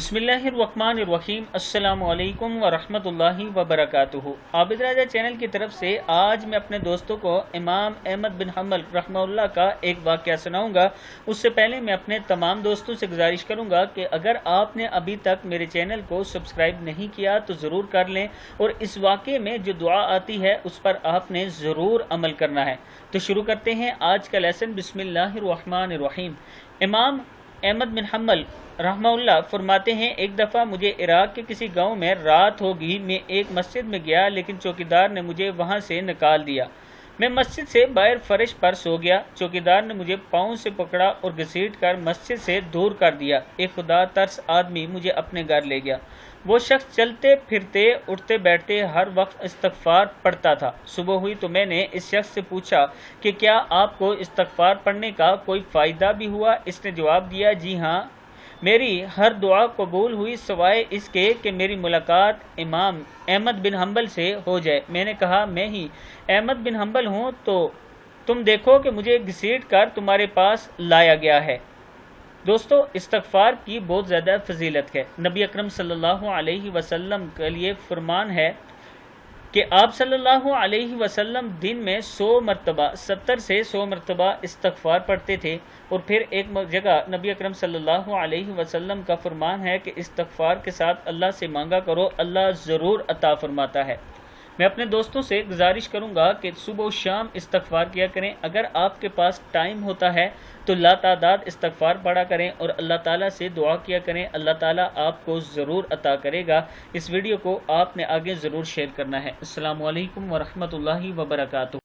बिस्मिल्लाहिर्रहमानिर्रहीम। अस्सलामु अलैकुम वरहमतुल्लाहि वबरकातुहू। आबिद राजा चैनल की तरफ से आज मैं अपने दोस्तों को इमाम अहमद बिन हम्बल रहमहुल्लाह का एक वाक़या सुनाऊंगा। उससे पहले मैं अपने तमाम दोस्तों से गुजारिश करूंगा कि अगर आपने अभी तक मेरे चैनल को सब्सक्राइब नहीं किया तो ज़रूर कर लें, और इस वाक़े में जो दुआ आती है उस पर आपने ज़रूर अमल करना है। तो शुरू करते हैं आज का लेसन। बिस्मिल्लाहिर्रहमानिर्रहीम। इमाम अहमद बिन हम्बल रहमहुल्लाह फरमाते हैं, एक दफ़ा मुझे इराक के किसी गांव में रात होगी। मैं एक मस्जिद में गया, लेकिन चौकीदार ने मुझे वहां से निकाल दिया। मैं मस्जिद से बाहर फर्श पर सो गया। चौकीदार ने मुझे पाँव से पकड़ा और घसीट कर मस्जिद से दूर कर दिया। एक खुदा तरस आदमी मुझे अपने घर ले गया। वो शख्स चलते फिरते उठते बैठते हर वक्त इस्तगफार पढ़ता था। सुबह हुई तो मैंने इस शख्स से पूछा कि क्या आपको इस्तगफार पढ़ने का कोई फ़ायदा भी हुआ? इसने जवाब दिया, जी हाँ, मेरी हर दुआ कबूल हुई सिवाय इसके कि मेरी मुलाकात इमाम अहमद बिन हम्बल से हो जाए। मैंने कहा, मैं ही अहमद बिन हम्बल हूँ, तो तुम देखो कि मुझे घसीट कर तुम्हारे पास लाया गया है। दोस्तों, इस्तगफार की बहुत ज़्यादा फजीलत है। नबी अकरम सल्लल्लाहु अलैहि वसल्लम के लिए फरमान है कि आप सल्लल्लाहु अलैहि वसल्लम दिन में 100 मरतबा 70 से 100 मरतबा इस्तगफार पढ़ते थे। और फिर एक जगह नबी अकरम सल्लल्लाहु अलैहि वसल्लम का फरमान है कि इस्तगफार के साथ अल्लाह से मांगा करो, अल्लाह ज़रूर अता फरमाता है। मैं अपने दोस्तों से गुजारिश करूंगा कि सुबह और शाम इस्तगफार किया करें। अगर आपके पास टाइम होता है तो लातादाद इस्तगफार पढ़ा करें और अल्लाह ताला से दुआ किया करें। अल्लाह ताला आपको ज़रूर अता करेगा। इस वीडियो को आपने आगे ज़रूर शेयर करना है। अस्सलामु अलैकुम वरहमतुल्लाहि वबरकातुहू।